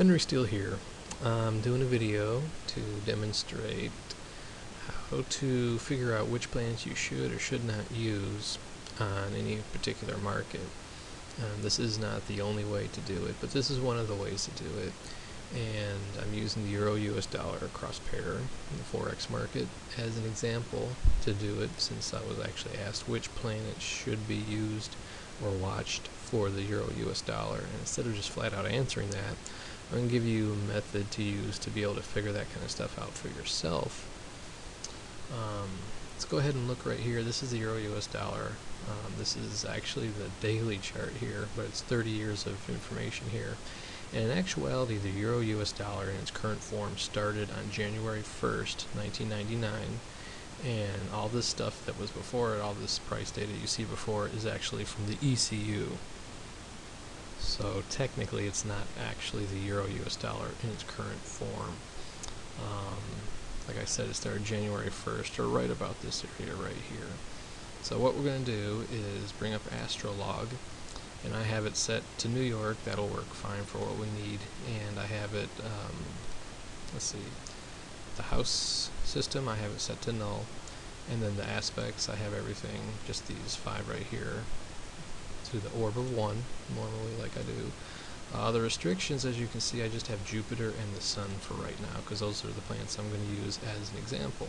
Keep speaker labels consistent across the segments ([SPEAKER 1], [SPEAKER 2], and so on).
[SPEAKER 1] hwsteele here. I'm doing a video to demonstrate how to figure out which planets you should or should not use on any particular market. This is not the only way to do it, but this is one of the ways to do it. And I'm using the Euro-US dollar cross pair in the Forex market as an example to do it, since I was actually asked which planet should be used or watched for the Euro-US dollar. And instead of just flat out answering that, I'm going to give you a method to use to be able to figure that kind of stuff out for yourself. Let's go ahead and look right here. This is the Euro-US dollar. This is actually the daily chart here, but it's 30 years of information here. And in actuality, the Euro-US dollar in its current form started on January 1st, 1999, and all this stuff that was before it, all this price data you see before it, is actually from the ECU. So technically it's not actually the Euro-US dollar in its current form. Like I said, it started January 1st, or right about this area right here. So what we're going to do is bring up Astrolog, and I have it set to New York. That'll work fine for what we need. And I have it, let's see, the house system, I have it set to null. And then the aspects, I have everything, just these 5 right here, to the orb of 1, normally like I do. The restrictions, as you can see, I just have Jupiter and the Sun for right now, because those are the planets I'm going to use as an example.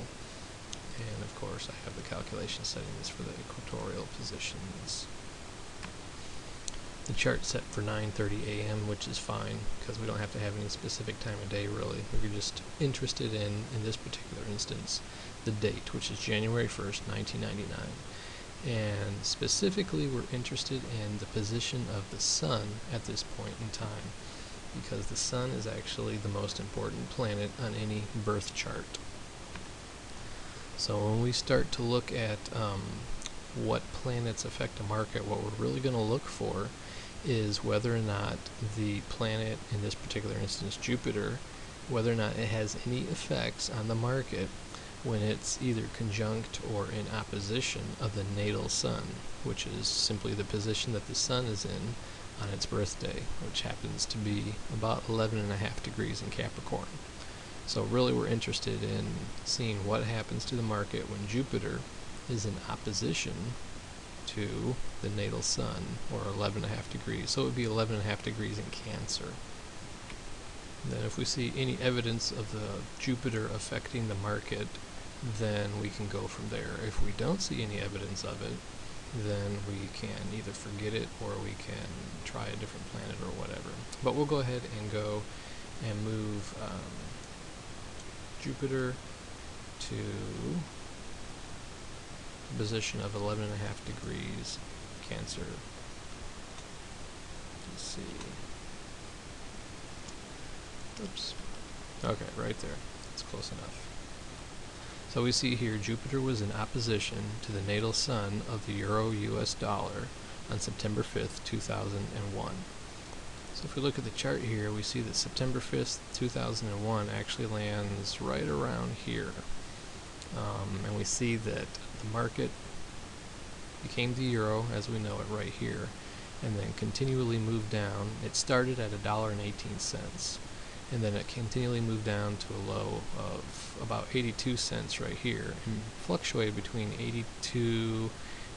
[SPEAKER 1] And of course I have the calculation settings for the equatorial positions. The chart's set for 9:30 a.m., which is fine, because we don't have to have any specific time of day really. We're just interested in this particular instance, the date, which is January 1st, 1999. And specifically we're interested in the position of the Sun at this point in time, because the Sun is actually the most important planet on any birth chart. So when we start to look at what planets affect a market, what we're really going to look for is whether or not the planet, in this particular instance Jupiter, whether or not it has any effects on the market when it's either conjunct or in opposition of the natal Sun, which is simply the position that the Sun is in on its birthday, which happens to be about 11.5 degrees in Capricorn. So really we're interested in seeing what happens to the market when Jupiter is in opposition to the natal Sun, or 11.5 degrees. So it would be 11.5 degrees in Cancer. And then if we see any evidence of the Jupiter affecting the market, then we can go from there. If we don't see any evidence of it, then we can either forget it or we can try a different planet or whatever. But we'll go ahead and go and move Jupiter to a position of 11.5 degrees Cancer. Let's see. Oops. Okay, right there. That's close enough. So we see here Jupiter was in opposition to the natal Sun of the Euro-US dollar on September 5th, 2001. So if we look at the chart here, we see that September 5th, 2001 actually lands right around here. And we see that the market became the euro as we know it right here, and then continually moved down. It started at $1.18. And then it continually moved down to a low of about 82 cents right here, and fluctuated between 82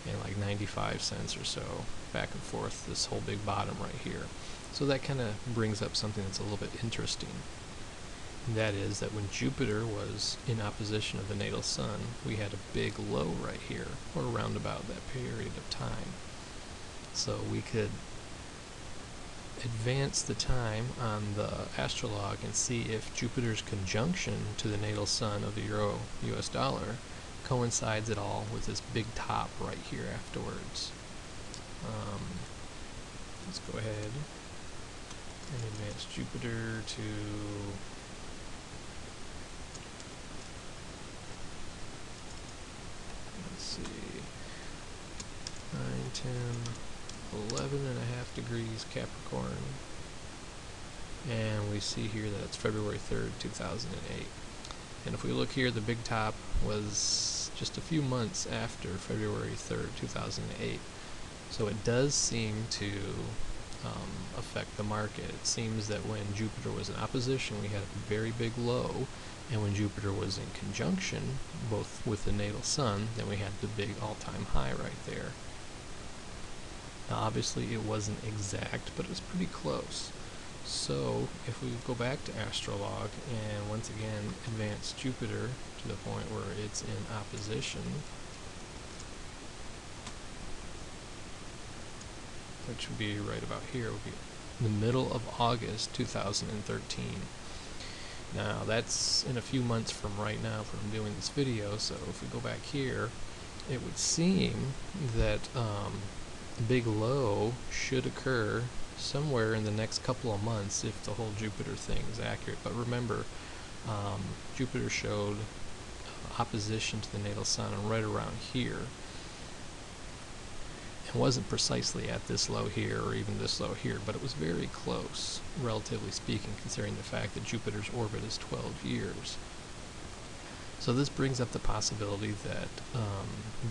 [SPEAKER 1] and like 95 cents or so, back and forth, this whole big bottom right here. So that kind of brings up something that's a little bit interesting. And that is that when Jupiter was in opposition of the natal Sun, we had a big low right here, or around about that period of time. So we could advance the time on the astrolog and see if Jupiter's conjunction to the natal Sun of the Euro-US dollar coincides at all with this big top right here afterwards. Let's go ahead and advance Jupiter to let's see, 9, 10, 11.5 degrees Capricorn, and we see here that it's February 3rd, 2008. And if we look here, the big top was just a few months after February 3rd, 2008. So it does seem to affect the market. It seems that when Jupiter was in opposition, we had a very big low, and when Jupiter was in conjunction, both with the natal sun, then we had the big all-time high right there. Now obviously it wasn't exact, but it was pretty close. So if we go back to Astrolog and once again advance Jupiter to the point where it's in opposition, which would be right about here, would be the middle of August 2013. Now that's in a few months from right now from doing this video, so if we go back here, it would seem that a big low should occur somewhere in the next couple of months if the whole Jupiter thing is accurate. But remember, Jupiter showed opposition to the natal sun right around here. It wasn't precisely at this low here or even this low here, but it was very close, relatively speaking, considering the fact that Jupiter's orbit is 12 years. So this brings up the possibility that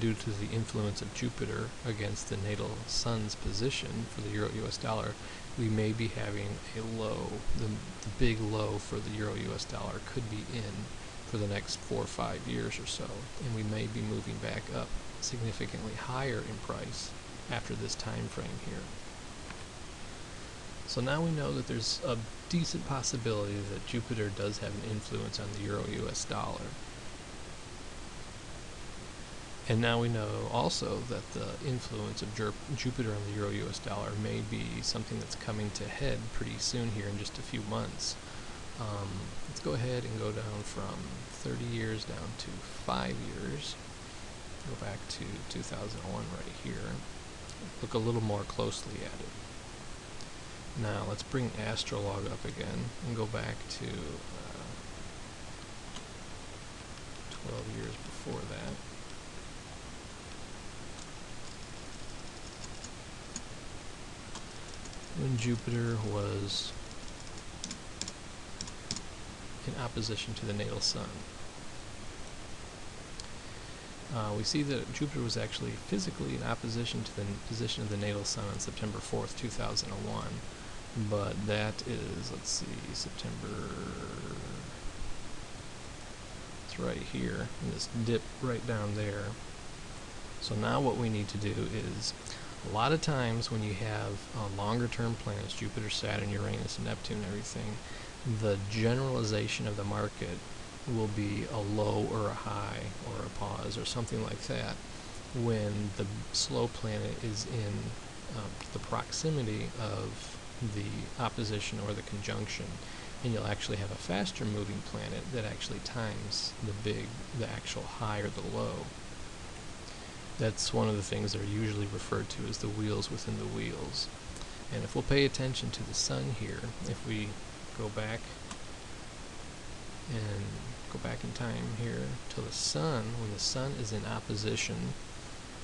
[SPEAKER 1] due to the influence of Jupiter against the natal sun's position for the euro-US dollar, we may be having a low. The big low for the euro-US dollar could be in for the next 4 or 5 years or so, and we may be moving back up significantly higher in price after this time frame here. So now we know that there's a decent possibility that Jupiter does have an influence on the euro-US dollar. And now we know also that the influence of Jupiter on the euro-US dollar may be something that's coming to head pretty soon here in just a few months. Let's go ahead and go down from 30 years down to 5 years. Go back to 2001 right here. Look a little more closely at it. Now let's bring Astrolog up again and go back to 12 years before that. When Jupiter was in opposition to the natal sun. We see that Jupiter was actually physically in opposition to the position of the natal sun on September 4th, 2001. But that is, let's see, September, it's right here, in this dip right down there. So now what we need to do is, a lot of times when you have longer term planets, Jupiter, Saturn, Uranus, Neptune, everything, the generalization of the market will be a low or a high or a pause or something like that when the slow planet is in the proximity of the opposition or the conjunction, and you'll actually have a faster moving planet that actually times the actual high or the low. That's one of the things that are usually referred to as the wheels within the wheels. And if we'll pay attention to the sun here, if we go back in time here to the sun, when the sun is in opposition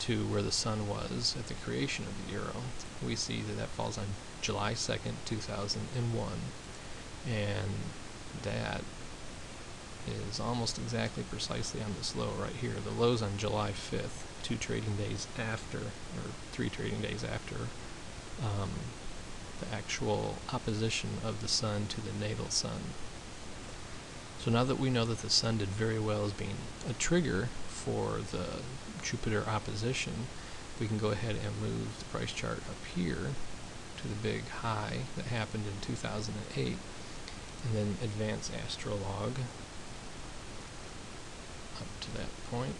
[SPEAKER 1] to where the sun was at the creation of the euro, we see that that falls on July 2nd, 2001, and that is almost exactly precisely on this low right here. The low's on July 5th, 2 trading days after, or 3 trading days after the actual opposition of the sun to the natal sun. So now that we know that the sun did very well as being a trigger for the Jupiter opposition, we can go ahead and move the price chart up here to the big high that happened in 2008, and then advance Astrolog up to that point.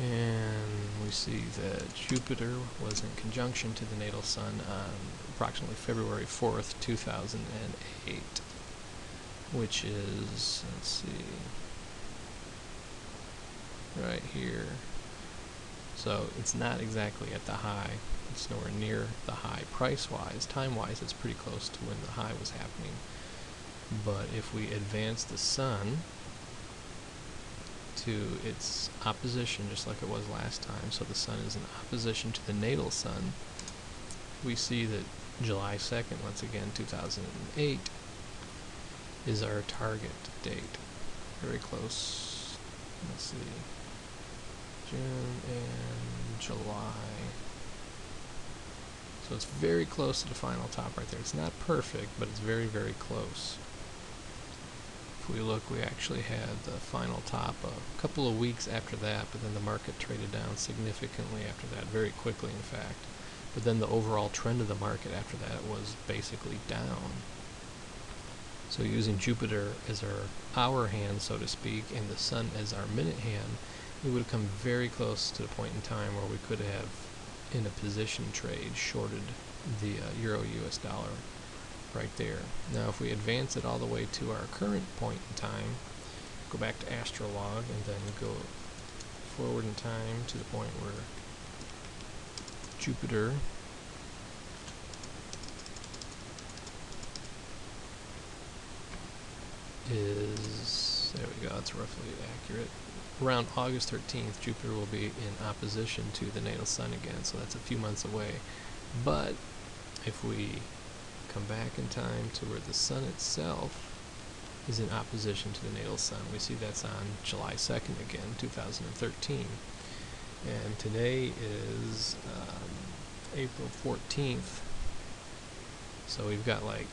[SPEAKER 1] And we see that Jupiter was in conjunction to the natal sun on approximately February 4th, 2008, which is, let's see, right here. So it's not exactly at the high. It's nowhere near the high price-wise. Time-wise, it's pretty close to when the high was happening. But if we advance the sun to its opposition, just like it was last time, so the sun is in opposition to the natal sun, we see that July 2nd, once again 2008, is our target date. Very close let's see, June and July. So it's very close to the final top right there. It's not perfect, but it's very, very close. If we look, we actually had the final top a couple of weeks after that, but then the market traded down significantly after that, very quickly in fact. But then the overall trend of the market after that was basically down. So using Jupiter as our hour hand, so to speak, and the sun as our minute hand, we would have come very close to the point in time where we could have, in a position trade, shorted the Euro-US dollar right there. Now if we advance it all the way to our current point in time, go back to astrolog and then go forward in time to the point where Jupiter is, there we go, that's roughly accurate. Around August 13th, Jupiter will be in opposition to the natal sun again, so that's a few months away. But if we come back in time to where the sun itself is in opposition to the natal sun, we see that's on July 2nd again, 2013. And today is April 14th, so we've got like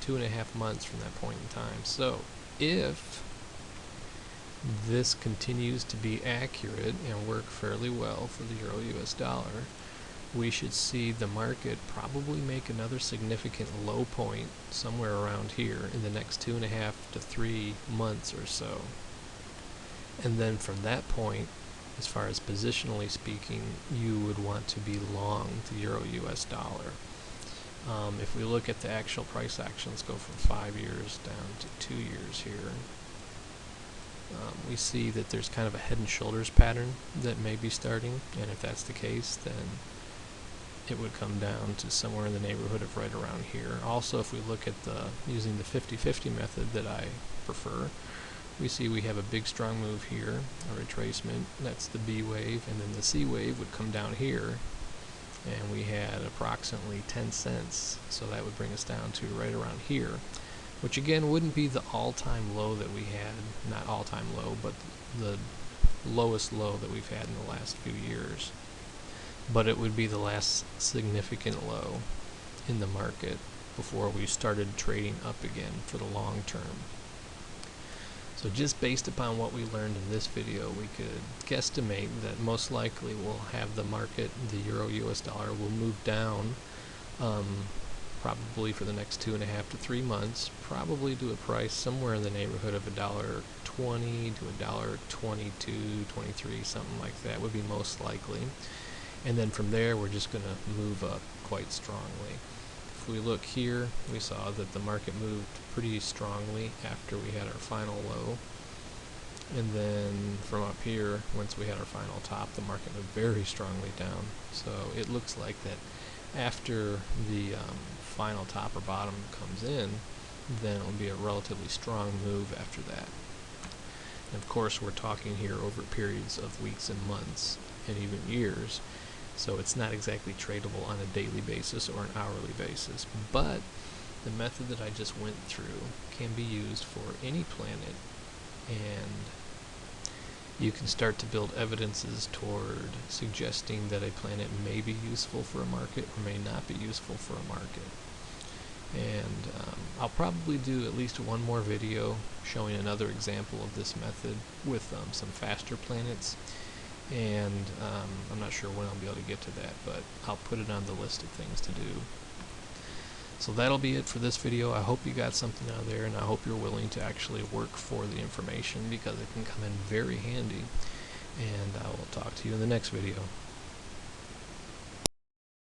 [SPEAKER 1] 2.5 months from that point in time. So if this continues to be accurate and work fairly well for the Euro-US dollar, we should see the market probably make another significant low point somewhere around here in the next 2.5 to 3 months or so. And then from that point, as far as positionally speaking, you would want to be long the Euro-US dollar. If we look at the actual price action, let's go from 5 years down to 2 years here. We see that there's kind of a head and shoulders pattern that may be starting, and if that's the case, then it would come down to somewhere in the neighborhood of right around here. Also, if we look at using the 50-50 method that I prefer, we see we have a big strong move here, a retracement, that's the B wave, and then the C wave would come down here, and we had approximately 10 cents, so that would bring us down to right around here, which again wouldn't be the all-time low that we had, not all-time low, but the lowest low that we've had in the last few years. But it would be the last significant low in the market before we started trading up again for the long term. So just based upon what we learned in this video, we could guesstimate that most likely we'll have the market, the Euro-US dollar, will move down probably for the next 2.5 to 3 months, probably to a price somewhere in the neighborhood of $1.20 to $1.22, 23, something like that would be most likely. And then from there, we're just going to move up quite strongly. If we look here, we saw that the market moved pretty strongly after we had our final low. And then from up here, once we had our final top, the market moved very strongly down. So it looks like that after the final top or bottom comes in, then it will be a relatively strong move after that. And of course, we're talking here over periods of weeks and months and even years. So it's not exactly tradable on a daily basis or an hourly basis, but the method that I just went through can be used for any planet, and you can start to build evidences toward suggesting that a planet may be useful for a market or may not be useful for a market. And I'll probably do at least one more video showing another example of this method with some faster planets. And I'm not sure when I'll be able to get to that, but I'll put it on the list of things to do. So that'll be it for this video. I hope you got something out of there, and I hope you're willing to actually work for the information, because it can come in very handy. And I will talk to you in the next video.